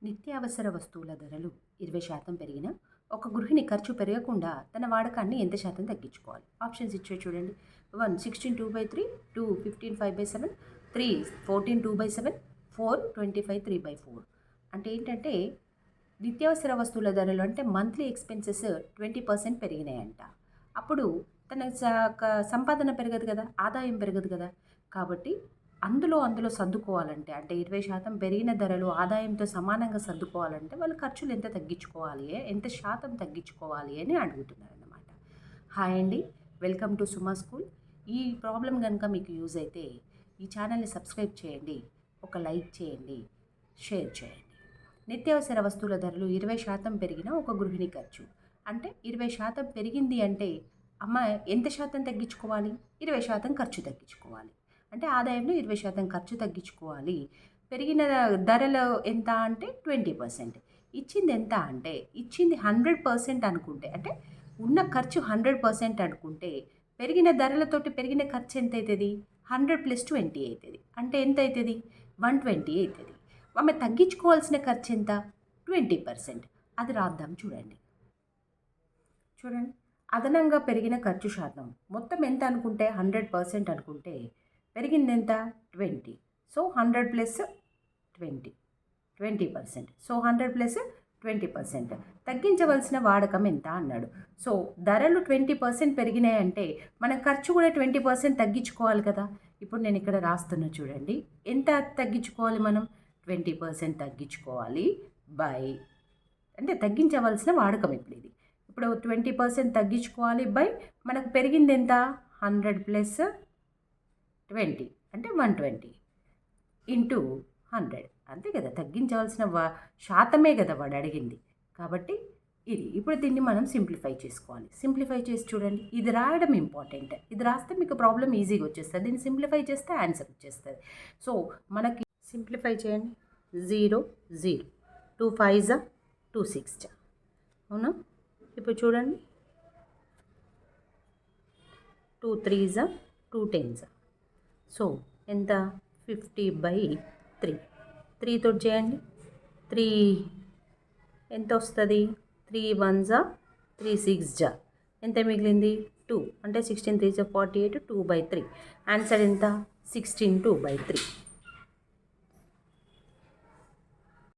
నిత్యావసర వస్తువుల ధరలు 20% పెరిగినా ఒక గృహిణి ఖర్చు పెరగకుండా తన వాడకాన్ని ఎంత శాతం తగ్గించుకోవాలి? ఆప్షన్స్ ఇచ్చే చూడండి. 1 16 2/3, 2 15 5/7, 3 14 2/7, 4 25 3/4. అంటే ఏంటంటే నిత్యావసర వస్తువుల ధరలు అంటే మంత్లీ ఎక్స్పెన్సెస్ 20% పెరిగినాయంట. అప్పుడు తన సంపాదన పెరగదు కదా, ఆదాయం పెరగదు కదా. కాబట్టి అందులో సర్దుకోవాలంటే అంటే 20% పెరిగిన ధరలు ఆదాయంతో సమానంగా సర్దుకోవాలంటే వాళ్ళు ఖర్చులు ఎంత తగ్గించుకోవాలి, ఎంత శాతం తగ్గించుకోవాలి అని అడుగుతున్నారన్నమాట. హాయ్ అండి, వెల్కమ్ టు సుమా స్కూల్. ఈ ప్రాబ్లం కనుక మీకు యూజ్ అయితే ఈ ఛానల్ని సబ్స్క్రైబ్ చేయండి, ఒక లైక్ చేయండి, షేర్ చేయండి. నిత్యావసర వస్తువుల ధరలు 20% పెరిగిన ఒక గృహిణి ఖర్చు అంటే 20% పెరిగింది అంటే అమ్మ ఎంత శాతం తగ్గించుకోవాలి? 20% ఖర్చు తగ్గించుకోవాలి. అంటే ఆదాయంలో 20% ఖర్చు తగ్గించుకోవాలి. పెరిగిన ధరలు ఎంత అంటే 20%. ఇచ్చింది ఎంత అంటే ఇచ్చింది 100% అనుకుంటే, అంటే ఉన్న ఖర్చు 100% అనుకుంటే పెరిగిన ధరలతోటి పెరిగిన ఖర్చు ఎంత అవుతుంది? 100 + 20 అవుతుంది. అంటే ఎంత అవుతుంది? 120 అవుతుంది. ఆమె తగ్గించుకోవాల్సిన ఖర్చు ఎంత? 20%. అది రాద్దాం చూడండి. అదనంగా పెరిగిన ఖర్చు శాతం మొత్తం ఎంత అనుకుంటే 100% అనుకుంటే పెరిగింది ఎంత? 20. సో 100 + 20, 20%. సో 100 + 20%. తగ్గించవలసిన వాడకం ఎంత అన్నాడు. సో ధరలు 20% పెరిగినాయంటే మన ఖర్చు కూడా 20% తగ్గించుకోవాలి కదా. ఇప్పుడు నేను ఇక్కడ రాస్తున్నా చూడండి. ఎంత తగ్గించుకోవాలి మనం? 20% తగ్గించుకోవాలి బై, అంటే తగ్గించవలసిన వాడకం ఇప్పుడు 20% తగ్గించుకోవాలి బై మనకు పెరిగింది ఎంత? 100 + 20 అంటే 120 ఇంటూ 100. అంతే కదా, తగ్గించవలసిన శాతమే కదా వాడు అడిగింది. కాబట్టి ఇది ఇప్పుడు దీన్ని మనం సింప్లిఫై చేసుకోవాలి. సింప్లిఫై చేసి చూడండి. ఇది రాయడం ఇంపార్టెంట్. ఇది రాస్తే మీకు ప్రాబ్లం ఈజీగా వచ్చేస్తుంది. దీన్ని సింప్లిఫై చేస్తే ఆన్సర్ వచ్చేస్తుంది. సో మనకి సింప్లిఫై చేయండి. 0 0, 2 5 2 6. అవునా? ఇప్పుడు చూడండి, 2 3 2 10. సో ఎంత? 50/3. 3 తోటి చేయండి. 3 ఎంత వస్తుంది? 3 1 3 6 ఎంత మిగిలింది? 2. అంటే 16 3 48, 2/3. ఆన్సర్ ఎంత? 16 2/3.